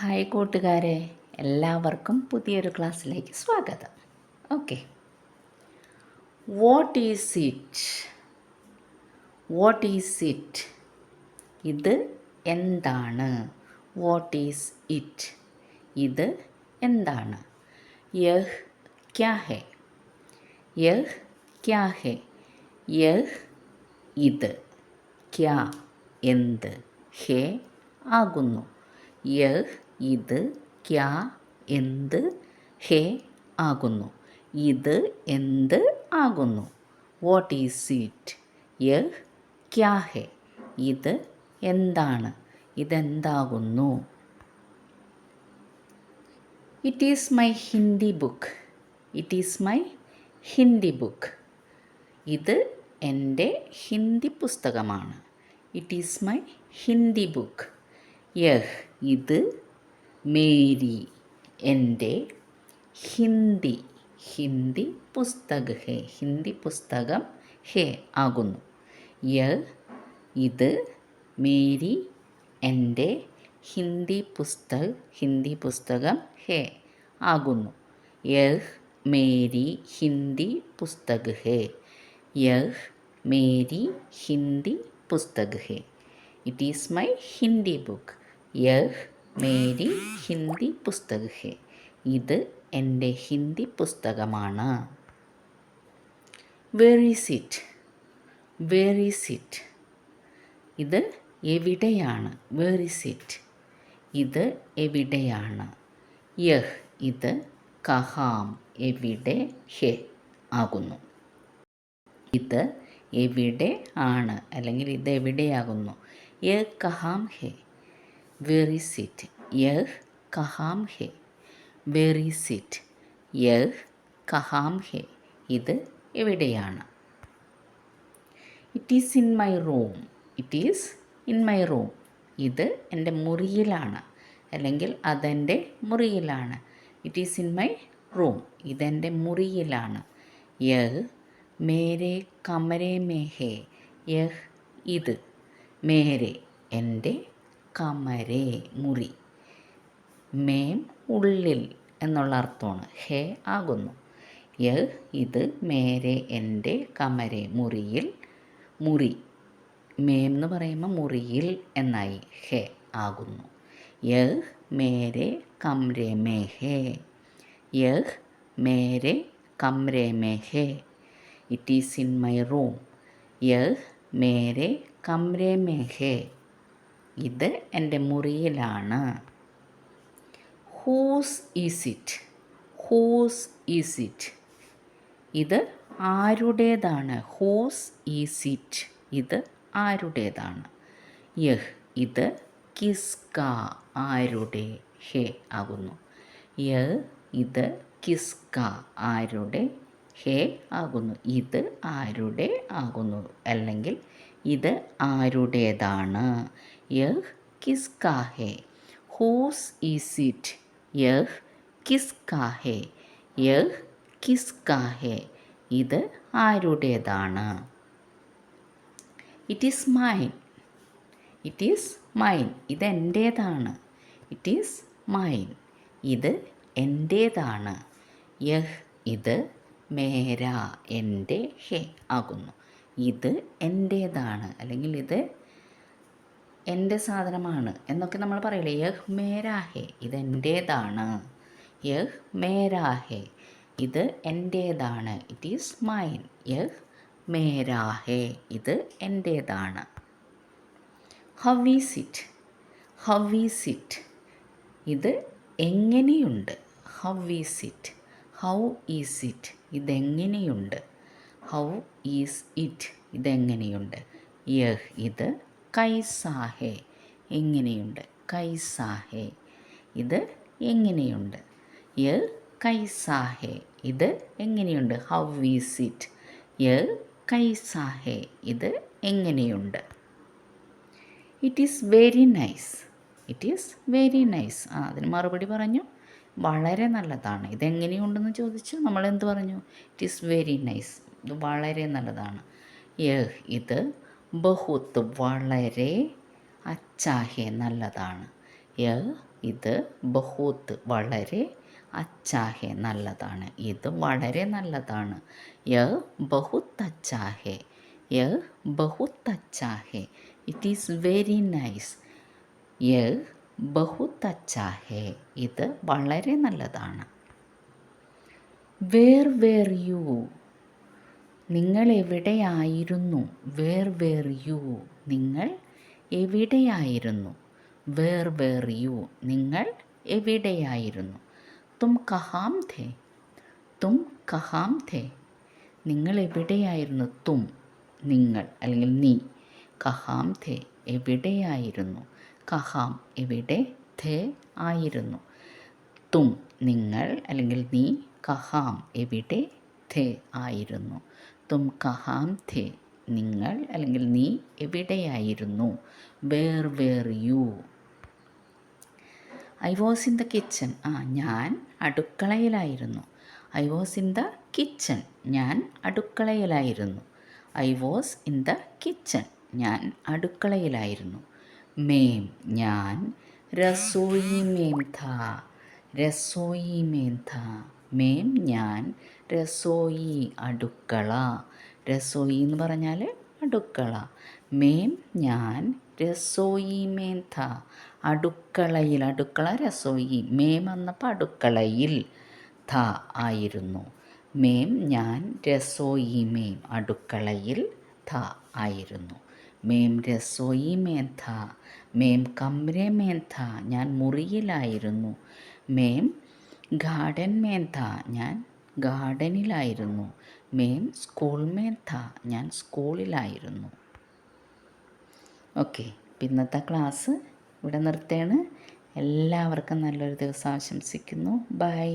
Hi കൂട്ടുകാരെ, എല്ലാവർക്കും പുതിയൊരു ക്ലാസ്സിലേക്ക് സ്വാഗതം. Okay, what is it? What is it? ഇത് എന്താണ്? What is it? ഇത് എന്താണ്? യഹ് ക്യാ ഹെ? യഹ് ക്യാ ഹെ? യഹ് ഇത്, ക്യാ എന്ത്, ഹെ ആകുന്നു. യഹ് ഇത്, ക്യാ എന്ത്, ഹെ ആകുന്നു. ഇത് എന്ത് ആകുന്നു? What is it? യഹ് ക്യാ ഹെ? ഇത് എന്താണ്? ഇതെന്താകുന്നു? It is my Hindi book. It is my Hindi book. ഇത് എൻ്റെ ഹിന്ദി പുസ്തകമാണ്. It is my Hindi book. യഹ് ഇത്, മേരി എൻ്റെ, ഹിന്ദി ഹിന്ദി പുസ്തക് ഹെ ഹിന്ദി പുസ്തകം ഹെ ആകുന്നു. യഹ് ഇത്, മേരി എൻ്റെ ഹിന്ദി പുസ്തകം ഹെ ആകുന്നു. യഹ് മേരി ഹിന്ദി പുസ്തക് ഹെ. യഹ് മേരി ഹിന്ദി പുസ്തക് ഹെ. It is my Hindi book. യഹ് മേരി ഹിന്ദി പുസ്തക് ഹെ. ഇത് എൻ്റെ ഹിന്ദി പുസ്തകമാണ്. Where is it? Where is it? ഇത് എവിടെയാണ്? Where is it? ഇത് എവിടെയാണ്? യഹ് ഇത്, കഹാം എവിടെ, ഹെ ആകുന്നു. ഇത് എവിടെ ആണ്, അല്ലെങ്കിൽ ഇത് എവിടെയാകുന്നു? യഹ് കഹാം ഹെ? Where is it? യഹ് കഹാം ഹെ? Where is it? യഹ് കഹാം ഹെ? ഇത് എവിടെയാണ്? It is in my room. It is in my room. ഇത് എൻ്റെ മുറിയിലാണ്, അല്ലെങ്കിൽ അതെൻ്റെ മുറിയിലാണ്. It is in my room. ഇതെൻ്റെ മുറിയിലാണ്. യഹ് മേരെ കമരേ മേ ഹെ. യഹ് ഇത്, മേരെ എൻ്റെ, കമരേ മുറി, മേം ഉള്ളിൽ എന്നുള്ള അർത്ഥമാണ്, ഹെ ആകുന്നു. യഹ് ഇത്, മേരെ എൻ്റെ, കമരേ മുറിയിൽ, മുറി മേം എന്ന് പറയുമ്പോൾ മുറിയിൽ എന്നായി, ഹെ ആകുന്നു. യഹ് മേരെ കമരേ മേ ഹെ. യഹ് മേരെ കമരേ മേ ഹെ. It is in my room. യഹ് മേരെ കമരേ മേ ഹെ. ഇത് എൻ്റെ മുറിയിലാണ്. Whose is it? Whose is it? ഇത് ആരുടേതാണ്? Whose is it? ഇത് ആരുടേതാണ്? യഹ് ഇത്, കിസ്ക ആരുടെ, ഹെ ആകുന്നു. യഹ് ഇത്, കിസ്ക ആരുടെ, ഹെ ആകുന്നു. ഇത് ആരുടെ ആകുന്നു, അല്ലെങ്കിൽ ഇത് ആരുടേതാണ്? യഹ് കിസ്ക ഹെ? Whose is it? യഹ് കിസ്ക ഹെ? യഹ് കിസ്ക ഹെ? ഇത് ആരുടേതാണ്? It is mine. It is mine. ഇത് എൻ്റേതാണ്. It is mine. ഇത് എൻ്റേതാണ്. യഹ് ഇത്, മേര എൻ്റെ, ഹെ ആകുന്നു. ഇത് എൻ്റേതാണ്, അല്ലെങ്കിൽ ഇത് എൻ്റെ സാധനമാണ് എന്നൊക്കെ നമ്മൾ പറയില്ലേ. യഹ് മേരാ ഹെ, ഇത് എൻ്റേതാണ്. യഹ് മേരാ ഹെ, ഇത് എൻ്റേതാണ്. It is mine. യഹ് മേരാ ഹെ, ഇത് എൻ്റേതാണ്. How is it? How is it? ഇത് എങ്ങനെയുണ്ട്? How is it? How is it? ഇതെങ്ങനെയുണ്ട്? How is it? ഇതെങ്ങനെയുണ്ട്? യഹ് ഇത്, കൈസാ ഹെ? എങ്ങനെയുണ്ട്? കൈസാ ഹെ? ഇത് എങ്ങനെയുണ്ട്? യഹ് കൈസാ ഹെ? ഇത് എങ്ങനെയുണ്ട്? How is it? യഹ് കൈസാ ഹെ? ഇത് എങ്ങനെയുണ്ട്? It is very nice. It is very nice. അതിന് മറുപടി പറഞ്ഞു, വളരെ നല്ലതാണ്. ഇതെങ്ങനെയുണ്ടെന്ന് ചോദിച്ചു, നമ്മൾ എന്ത് പറഞ്ഞു? It is very nice. ഇത് വളരെ നല്ലതാണ്. യഹ് ഇത്, ബഹുത്ത് വളരെ, അച്ചാ ഹെ നല്ലതാണ്. യഹ് ഇത് ബഹൂത്ത് വളരെ, അച്ഛാ ഹെ നല്ലതാണ്, ഇത് വളരെ നല്ലതാണ്. യഹ് ബഹുത്ത് അച്ഛാ ഹെ, യഹ് ബഹുത്ത് അച്ഛാ ഹെ, ഇറ്റ് ഈസ് വെരി നൈസ്. യഹ് ബഹുത്ത് അച്ഛാ ഹെ, ഇത് വളരെ നല്ലതാണ്. വേർ വേർ യു, നിങ്ങൾ എവിടെയായിരുന്നു. വേർ വേർ യു, നിങ്ങൾ എവിടെയായിരുന്നു. വേർ വേർ യു, നിങ്ങൾ എവിടെയായിരുന്നു. തും കഹാം ഥേ, തും കഹാം ഥേ, നിങ്ങൾ എവിടെയായിരുന്നു. തും നിങ്ങൾ അല്ലെങ്കിൽ നീ, കഹാം ഥേ എവിടെയായിരുന്നു. കഹാം എവിടെ, ഥേ ആയിരുന്നു. തും നിങ്ങൾ അല്ലെങ്കിൽ നീ, കഹാം എവിടെ, ഥേ ആയിരുന്നു. തും കഹാം ഥേ നിങ്ങൾ അല്ലെങ്കിൽ നീ എവിടെയായിരുന്നു. Where where you. I was in the kitchen, ഞാൻ അടുക്കളയിലായിരുന്നു. I was in the kitchen, ഞാൻ അടുക്കളയിലായിരുന്നു. I was in the kitchen, ഞാൻ അടുക്കളയിലായിരുന്നു. മേം ഞാൻ, രസോയി മേം ഥാ, രസോയി മേം ഥാ, മേം ഞാൻ, രസോയി അടുക്കള. രസോയി എന്ന് പറഞ്ഞാൽ അടുക്കള. മേം ഞാൻ, രസോയി മേം ഥാ, അടുക്കളയിൽ, അടുക്കള രസോയി, മേം വന്നപ്പോൾ അടുക്കളയിൽ, ഥ ആയിരുന്നു. മേം ഞാൻ, രസോയി മേം അടുക്കളയിൽ, ഥ ആയിരുന്നു. മേം രസോയി മേം ഥ, മേം കമ്രെ മേം ഥ ഞാൻ മുറിയിലായിരുന്നു. മേം ഗാർഡൻ മേം ഥ ഞാൻ ഗാർഡനിലായിരുന്നു. മേം സ്കൂൾ മേം ഥ ഞാൻ സ്കൂളിലായിരുന്നു. ഓക്കെ, ഇന്നത്തെ ക്ലാസ് ഇവിടെ നിർത്തുകയാണ്. എല്ലാവർക്കും നല്ലൊരു ദിവസം ആശംസിക്കുന്നു. ബൈ.